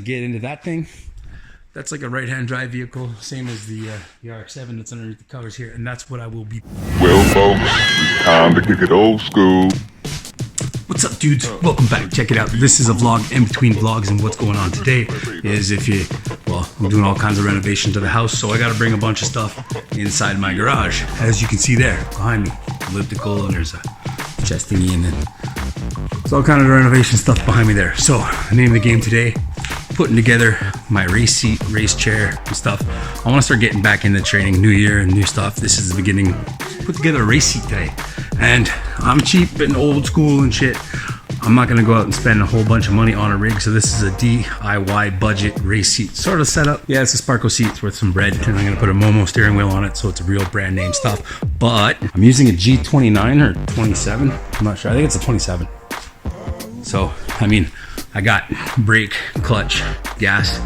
get into that thing. That's like a right-hand drive vehicle, same as the RX-7 that's underneath the covers here, and that's what I will be. Well, folks, it's time to kick it old school. What's up, dudes? Welcome back. Check it out. This is a vlog in between vlogs, and what's going on today is I'm doing all kinds of renovation to the house, so I got to bring a bunch of stuff inside my garage. As you can see there behind me, elliptical, and there's a chest thingy, and then it's all kind of renovation stuff behind me there. So the name of the game today, putting together my race seat, race chair, and stuff. I want to start getting back into training. New year and new stuff. This is the beginning. Put together a race seat today, and I'm cheap and old school and shit. I'm not gonna go out and spend a whole bunch of money on a rig, so this is a DIY budget race seat sort of setup. Yeah, it's a Sparco seat. It's worth some bread, and I'm gonna put a Momo steering wheel on it, so it's a real brand name stuff. But I'm using a G29 or 27. I'm not sure. I think it's a 27. So I mean, I got brake, clutch, gas,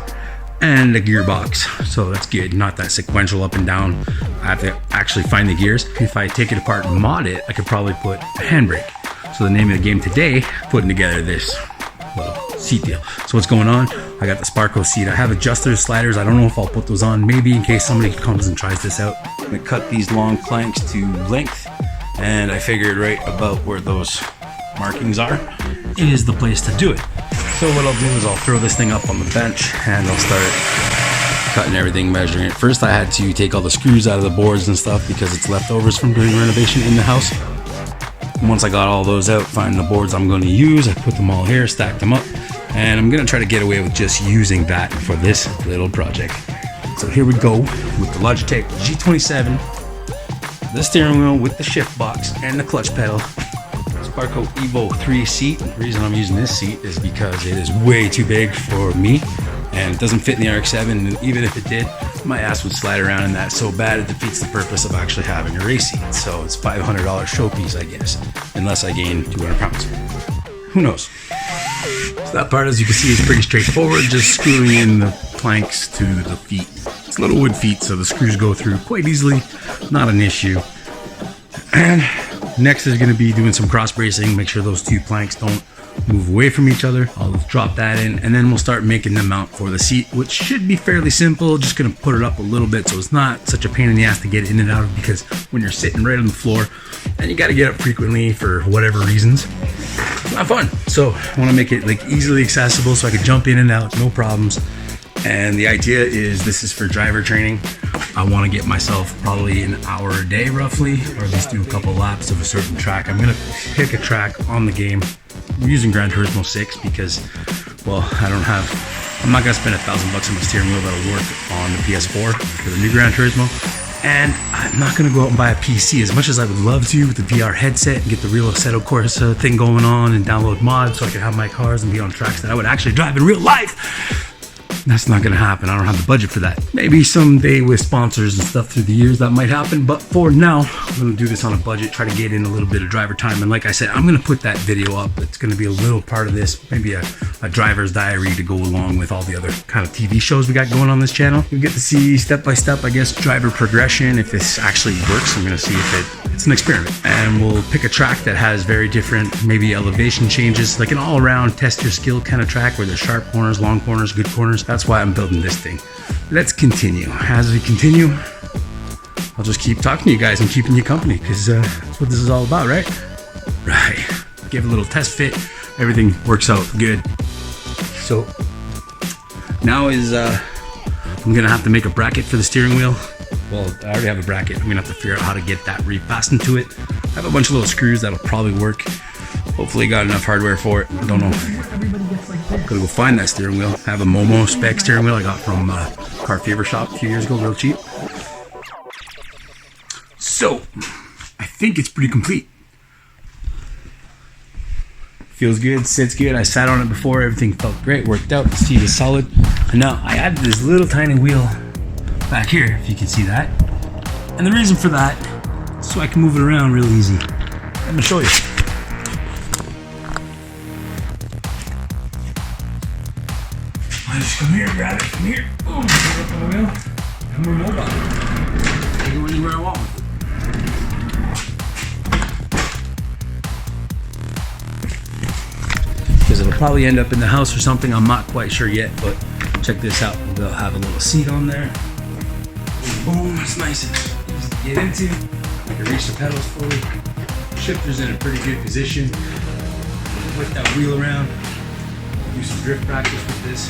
and a gearbox, so that's good. Not that sequential up and down. I have to actually find the gears. If I take it apart and mod it, I could probably put a handbrake. So the name of the game today, putting together this little seat deal. So what's going on? I got the Sparco seat. I have adjusters, sliders. I don't know if I'll put those on, maybe in case somebody comes and tries this out. I'm gonna cut these long planks to length, and I figured right about where those markings are is the place to do it. So what I'll do is I'll throw this thing up on the bench and I'll start cutting everything, measuring it. First I had to take all the screws out of the boards and stuff because it's leftovers from doing renovation in the house. And once I got all those out, find the boards I'm going to use, I put them all here, stack them up, and I'm going to try to get away with just using that for this little project. So here we go with the Logitech G27, the steering wheel with the shift box and the clutch pedal. Sparco Evo 3 seat. The reason I'm using this seat is because it is way too big for me and it doesn't fit in the RX-7, and even if it did, my ass would slide around in that so bad it defeats the purpose of actually having a race seat. So it's $500 showpiece, I guess, unless I gain 200 pounds. Who knows? So that part, as you can see, is pretty straightforward, just screwing in the planks to the feet. It's little wood feet, so the screws go through quite easily, not an issue. And next is going to be doing some cross bracing, make sure those two planks don't move away from each other. I'll drop that in, and then we'll start making the mount for the seat, which should be fairly simple. Just going to put it up a little bit so it's not such a pain in the ass to get in and out of, because when you're sitting right on the floor and you got to get up frequently for whatever reasons, it's not fun. So I want to make it like easily accessible so I can jump in and out, no problems. And the idea is this is for driver training. I want to get myself probably an hour a day roughly, or at least do a couple laps of a certain track. I'm going to pick a track on the game. I'm using Gran Turismo 6 because, well, I'm not going to spend $1,000 on my steering wheel that'll work on the PS4 for the new Gran Turismo. And I'm not going to go out and buy a PC as much as I would love to with the VR headset and get the real Assetto Corsa thing going on and download mods so I can have my cars and be on tracks that I would actually drive in real life. That's not gonna happen. I don't have the budget for that. Maybe someday with sponsors and stuff through the years that might happen, but for now, I'm gonna do this on a budget, try to get in a little bit of driver time. And like I said, I'm gonna put that video up. It's gonna be a little part of this, maybe a driver's diary to go along with all the other kind of TV shows we got going on this channel. You get to see step by step, I guess, driver progression. If this actually works, I'm gonna see if it's an experiment. And we'll pick a track that has very different, maybe elevation changes, like an all around test your skill kind of track where there's sharp corners, long corners, good corners. That's why I'm building this thing. Let's continue. As we continue, I'll just keep talking to you guys and keeping you company, because that's what this is all about, right? Right. Give a little test fit. Everything works out good. So now is I'm gonna have to make a bracket for the steering wheel. Well, I already have a bracket. I'm gonna have to figure out how to get that refastened to it. I have a bunch of little screws that'll probably work. Hopefully got enough hardware for it. I don't know. Gotta go find that steering wheel. I have a Momo spec steering wheel I got from Car Fever Shop a few years ago, real cheap. So, I think it's pretty complete. Feels good, sits good. I sat on it before, everything felt great, worked out, the seat is solid. And now I added this little tiny wheel back here, if you can see that. And the reason for that is so I can move it around real easy. Let me show you. I just come here, grab it from here, boom, put it up on the wheel, and we're mobile. Take it anywhere I want. because it'll probably end up in the house or something. I'm not quite sure yet, but check this out. They'll have a little seat on there. Boom, it's nice and easy to get into. I can reach the pedals fully. Shifter's in a pretty good position. Whip that wheel around. Do some drift practice with this.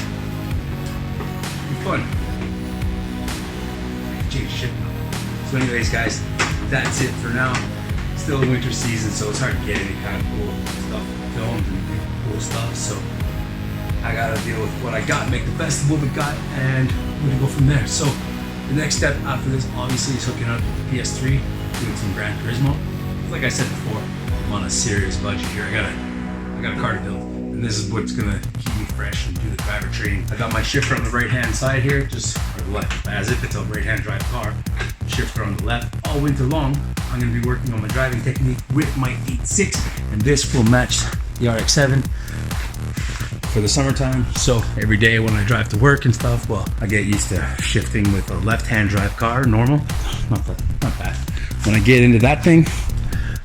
Be fun. Change shit. So anyways, guys, that's it for now. Still winter season, so it's hard to get any kind of cool stuff filmed and cool stuff. So I gotta deal with what I got, make the best of what we got, and we're gonna go from there. So the next step after this, obviously, is hooking up with the PS3, doing some Gran Turismo. Like I said before, I'm on a serious budget here. I got a car to build, and this is what's gonna keep me fresh and do the driver training. I got my shifter on the right-hand side here, or the left, as if it's a right-hand drive car. Shifter on the left. All winter long, I'm gonna be working on my driving technique with my 8.6, and this will match the RX-7 for the summertime. So every day when I drive to work and stuff, well, I get used to shifting with a left-hand drive car, normal, not bad. When I get into that thing,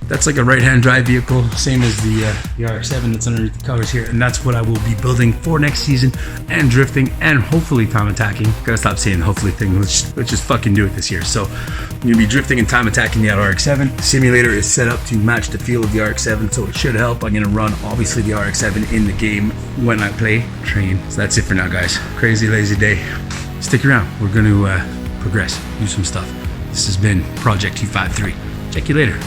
that's like a right-hand drive vehicle, same as the RX-7 that's underneath the covers here, and that's what I will be building for next season, and drifting, and hopefully time attacking. Gotta stop saying hopefully thing, let's just fucking do it this year. So I'm gonna be drifting and time attacking the RX-7. The simulator is set up to match the feel of the RX-7, so it should help. I'm gonna run, obviously, the RX-7 in the game when I play train. So that's it for now, guys. Crazy, lazy day. Stick around, we're gonna progress, do some stuff. This has been Project 253. Check you later.